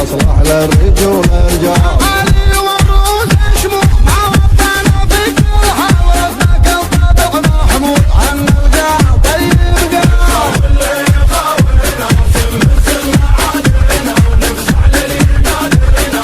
نصلح للرجول الرجال علي والروس شموخ ما وفانا في كل حال ورثنا كل طابع محمود عن القاع طيب قال واللي يقاولنا سلنا عادلنا ونفزع للينادرنا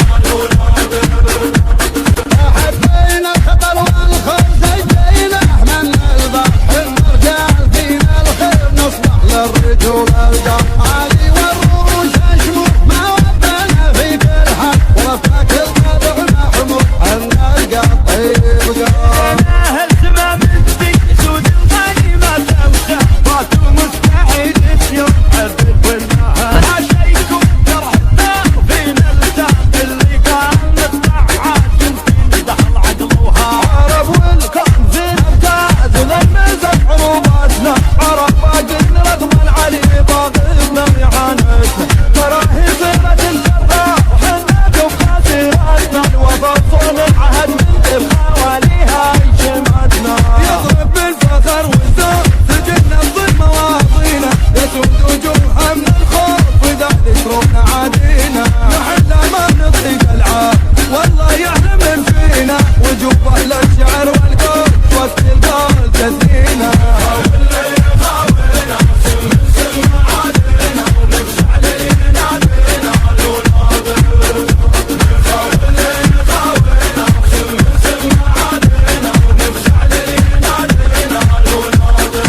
حبينا الخطر والخوف زينا من البحر الرجال فينا الخير نصلح للرجول الرجال علي والروس شموخ ما وفانا في كل حال ورثنا كل طابع محمود عن القاع طيب قال اهل زمام الدين سود الغنيمة وشهوات ومستحيل اليوم عبد والنهار عشيكم جرحنا فينا التاب اللي قال نطلع عاشم نمدح العقل عرب والكون فينا ابتعد لمزت عروباتنا عرب باقينا رغم العلي باغينا وإعانتنا تراهي صيغة الجراح وحنا بخاسراتنا الوفا صون العهد من بخواليها يشمتنا يضرب بالفخر والزور سجلنا بضل مواطينا يسود وجوهها من الخوف وإذا ذكرنا عادينا نحن ما نطيق العاب والله يعلم من فينا وجوب أهل الشعر والقول وقت القول تزينا واللي يخاولنا سلنا عادلنا ونفزع للينادرنا والولاد واللي يخاولنا سلنا عادلنا ونفزع للينادرنا والولاد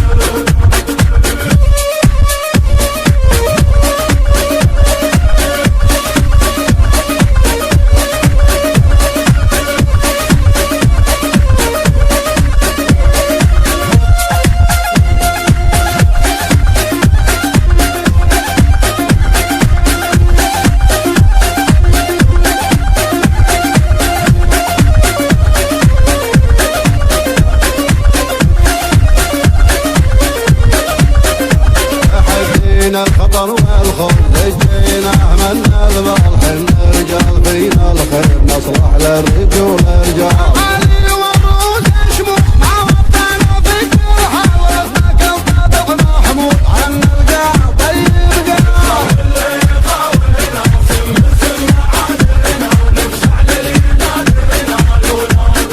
حزينا الخطر والخوف دجينا من البال حنا رجال فينا الخير نصلح للرجول الرجال علي والروس شموخ ما وفانا في كل حال ورثنا كل طابع محمود عن القاع طيب قال واللي يقاولنا سلنا عادلنا ونفزع للينادرنا والولاد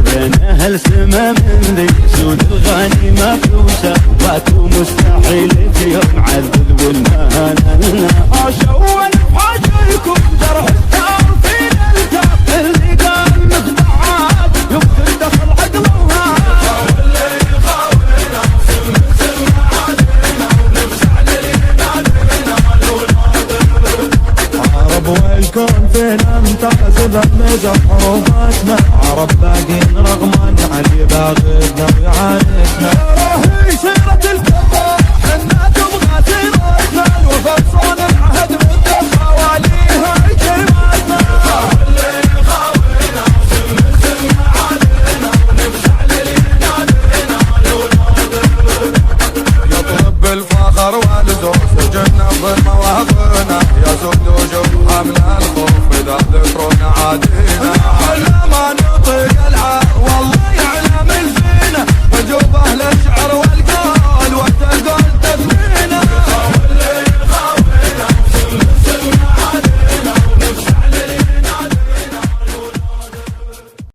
بين اهل سمام ذي سود الغنيمة وشهوات ومستحيل اليوم عذل والمهانة اشون بحاجيكم جرح الدار فينا التاب اللي قال نخدع عاد يبخل دخل عقل وهاد واللي يخاولنا سلنا عادلنا ونفزع للينادرنا والولاد عرب والكون فينا امتاز بمزح حروباتنا عرب باقين رغم علي باغينا ويعاندنا